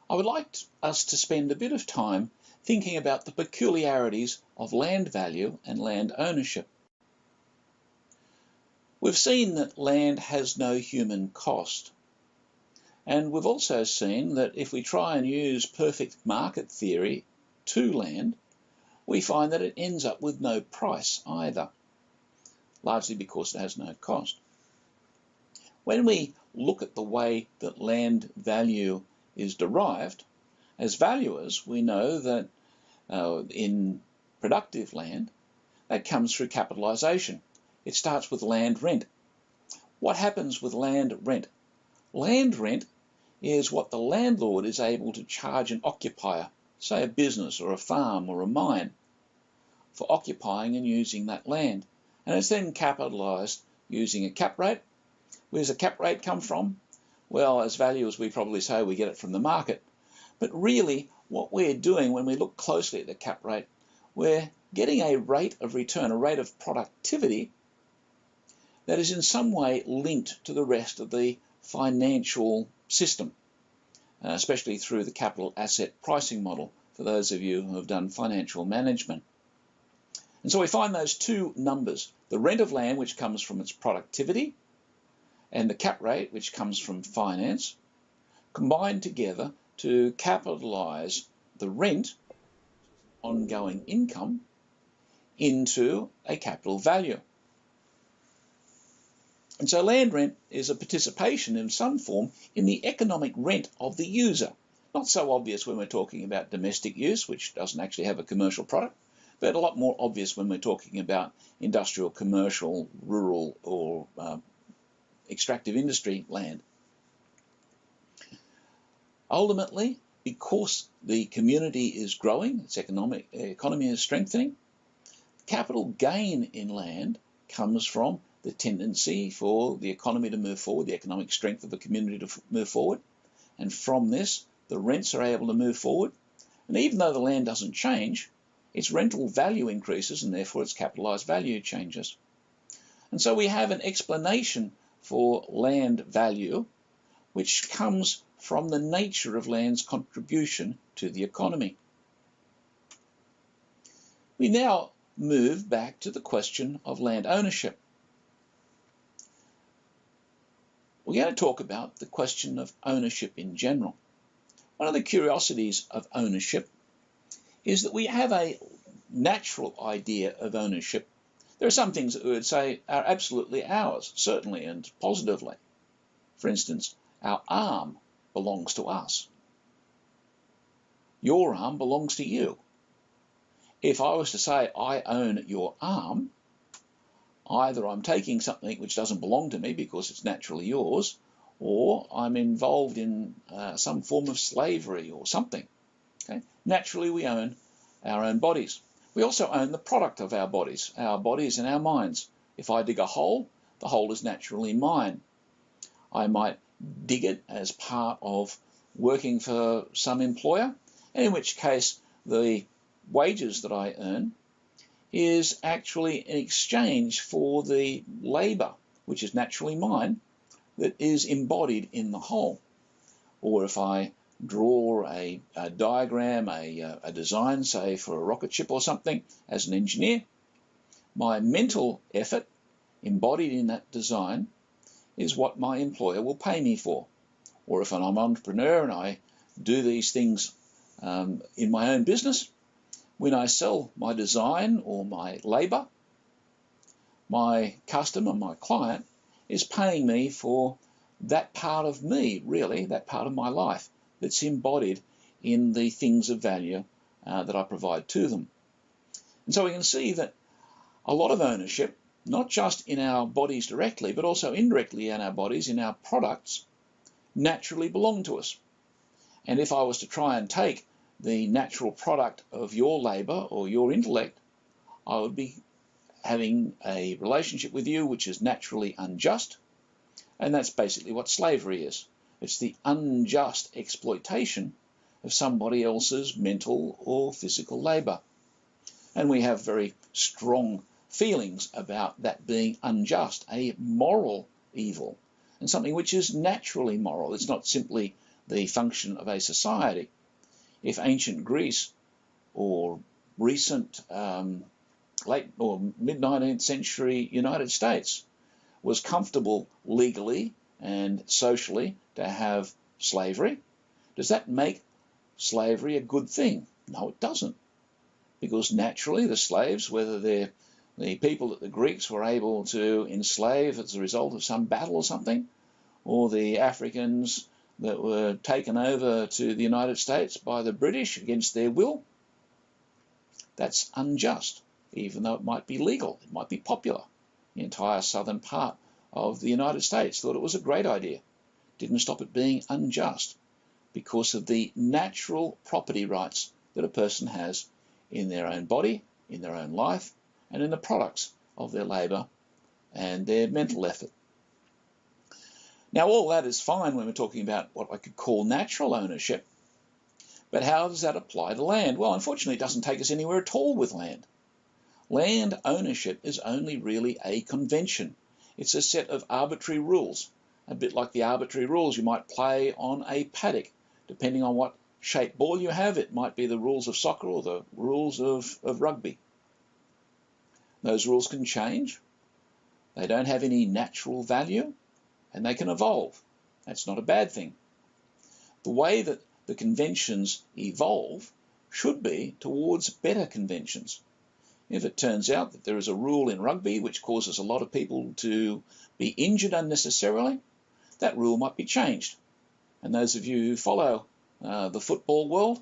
I would like us to spend a bit of time thinking about the peculiarities of land value and land ownership. We've seen that land has no human cost. And we've also seen that if we try and use perfect market theory to land, we find that it ends up with no price either, largely because it has no cost. When we look at the way that land value is derived, as valuers, we know that in productive land, that comes through capitalisation. It starts with land rent. What happens with land rent? Land rent is what the landlord is able to charge an occupier, say a business or a farm or a mine, for occupying and using that land. And it's then capitalised using a cap rate. Where does a cap rate come from? Well, as valuers, we probably say we get it from the market. But really, what we're doing when we look closely at the cap rate, we're getting a rate of return, a rate of productivity that is in some way linked to the rest of the financial system, especially through the capital asset pricing model, for those of you who have done financial management. And so we find those two numbers, the rent of land, which comes from its productivity, and the cap rate, which comes from finance, combined together to capitalise the rent, ongoing income, into a capital value. And so land rent is a participation in some form in the economic rent of the user. Not so obvious when we're talking about domestic use, which doesn't actually have a commercial product, but a lot more obvious when we're talking about industrial, commercial, rural, or extractive industry land. Ultimately, because the community is growing, its economy is strengthening, capital gain in land comes from the tendency for the economy to move forward, the economic strength of the community to move forward. And from this, the rents are able to move forward. And even though the land doesn't change, its rental value increases and therefore its capitalised value changes. And so we have an explanation for land value, which comes from the nature of land's contribution to the economy. We now move back to the question of land ownership. We're going to talk about the question of ownership in general. One of the curiosities of ownership is that we have a natural idea of ownership. There are some things that we would say are absolutely ours, certainly and positively. For instance, our arm belongs to us. Your arm belongs to you. If I was to say I own your arm, either I'm taking something which doesn't belong to me because it's naturally yours, or I'm involved in some form of slavery or something. Okay? Naturally, we own our own bodies. We also own the product of our bodies and our minds. If I dig a hole, the hole is naturally mine. I might dig it as part of working for some employer, in which case the wages that I earn is actually in exchange for the labour, which is naturally mine, that is embodied in the hole. Or if I draw a diagram, a design, say for a rocket ship or something, as an engineer, my mental effort embodied in that design is what my employer will pay me for. Or if I'm an entrepreneur and I do these things in my own business, when I sell my design or my labour, my customer, my client, is paying me for that part of me, really, that part of my life that's embodied in the things of value that I provide to them. And so we can see that a lot of ownership, not just in our bodies directly, but also indirectly in our bodies, in our products, naturally belong to us. And if I was to try and take the natural product of your labour or your intellect, I would be having a relationship with you which is naturally unjust, and that's basically what slavery is. It's the unjust exploitation of somebody else's mental or physical labour. And we have very strong feelings about that being unjust, a moral evil, and something which is naturally moral. It's not simply the function of a society. If ancient Greece or recent late or mid-19th century United States was comfortable legally and socially to have slavery, does that make slavery a good thing? No, it doesn't. Because naturally the slaves, whether they're the people that the Greeks were able to enslave as a result of some battle or something, or the Africans that were taken over to the United States by the British against their will, that's unjust, even though it might be legal, it might be popular. The entire southern part of the United States thought it was a great idea. Didn't stop it being unjust because of the natural property rights that a person has in their own body, in their own life, and in the products of their labour and their mental effort. Now, all that is fine when we're talking about what I could call natural ownership, but how does that apply to land? Well, unfortunately, it doesn't take us anywhere at all with land. Land ownership is only really a convention. It's a set of arbitrary rules, a bit like the arbitrary rules you might play on a paddock. Depending on what shape ball you have, it might be the rules of soccer or the rules of rugby. Those rules can change. They don't have any natural value, and they can evolve. That's not a bad thing. The way that the conventions evolve should be towards better conventions. If it turns out that there is a rule in rugby which causes a lot of people to be injured unnecessarily, that rule might be changed. And those of you who follow the football world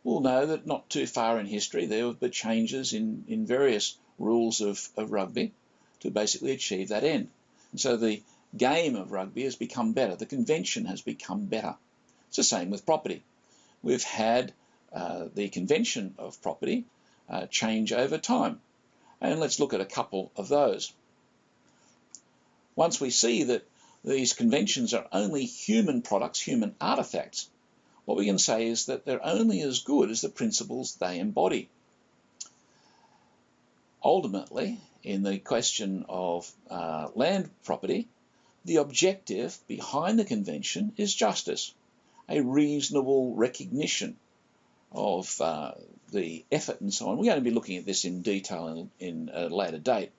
will know that not too far in history there have been changes in various rules of rugby to basically achieve that end. And so the game of rugby has become better. The convention has become better. It's the same with property. We've had the convention of property change over time. And let's look at a couple of those. Once we see that these conventions are only human products, human artifacts, what we can say is that they're only as good as the principles they embody. Ultimately, in the question of land property, the objective behind the convention is justice, a reasonable recognition of the effort and so on. We're going to be looking at this in detail in a later date.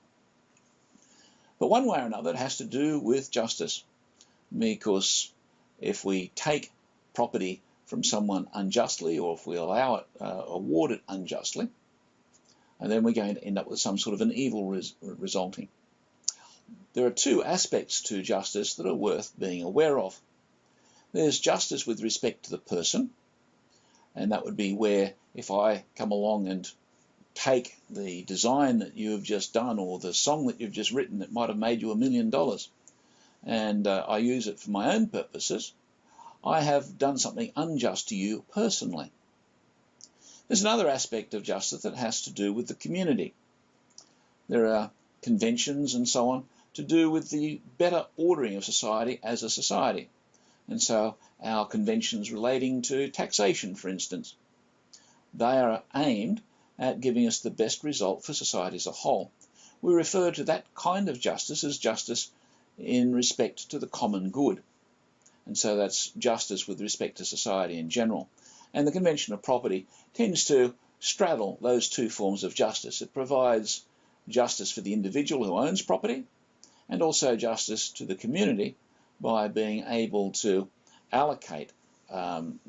But one way or another, it has to do with justice, because if we take property from someone unjustly, or if we allow it, award it unjustly, and then we're going to end up with some sort of an evil resulting. There are two aspects to justice that are worth being aware of. There's justice with respect to the person, and that would be where if I come along and take the design that you have just done or the song that you've just written that might have made you $1 million and I use it for my own purposes, I have done something unjust to you personally. There's another aspect of justice that has to do with the community. There are conventions and so on to do with the better ordering of society as a society. And so our conventions relating to taxation, for instance, they are aimed at giving us the best result for society as a whole. We refer to that kind of justice as justice in respect to the common good. And so that's justice with respect to society in general. And the Convention of Property tends to straddle those two forms of justice. It provides justice for the individual who owns property and also justice to the community by being able to allocate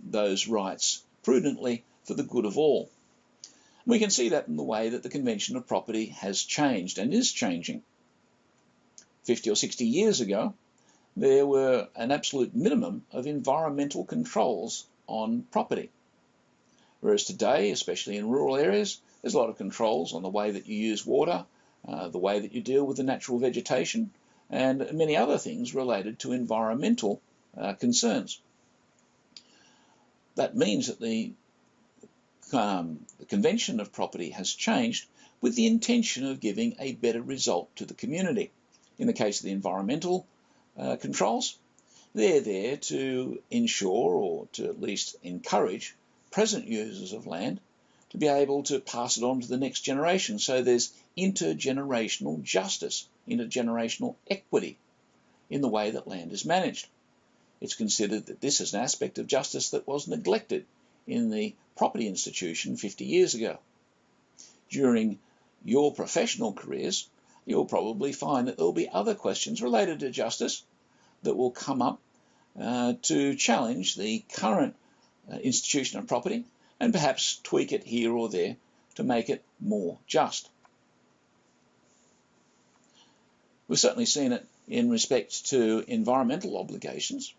those rights prudently for the good of all. We can see that in the way that the Convention of Property has changed and is changing. 50 or 60 years ago, there were an absolute minimum of environmental controls on property. Whereas today, especially in rural areas, there's a lot of controls on the way that you use water, the way that you deal with the natural vegetation, and many other things related to environmental concerns. That means that the Convention of Property has changed with the intention of giving a better result to the community. In the case of the environmental controls, they're there to ensure or to at least encourage present users of land to be able to pass it on to the next generation. So there's intergenerational justice, intergenerational equity in the way that land is managed. it's considered that this is an aspect of justice that was neglected in the property institution 50 years ago. During your professional careers, you'll probably find that there will be other questions related to justice that will come up to challenge the current institution of property and perhaps tweak it here or there to make it more just. We've certainly seen it in respect to environmental obligations.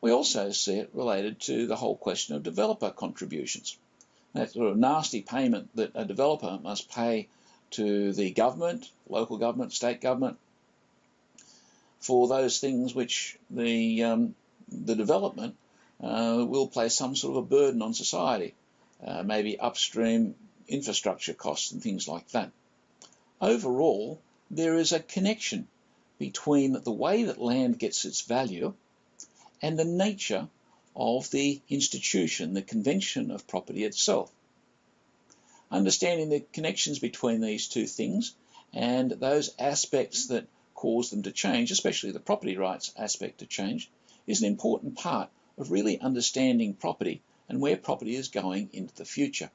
We also see it related to the whole question of developer contributions. That sort of nasty payment that a developer must pay to the government, local government, state government, for those things which the development will place some sort of a burden on society, maybe upstream infrastructure costs and things like that. Overall, there is a connection between the way that land gets its value and the nature of the institution, the convention of property itself. Understanding the connections between these two things and those aspects that cause them to change, especially the property rights aspect to change, is an important part of really understanding property and where property is going into the future.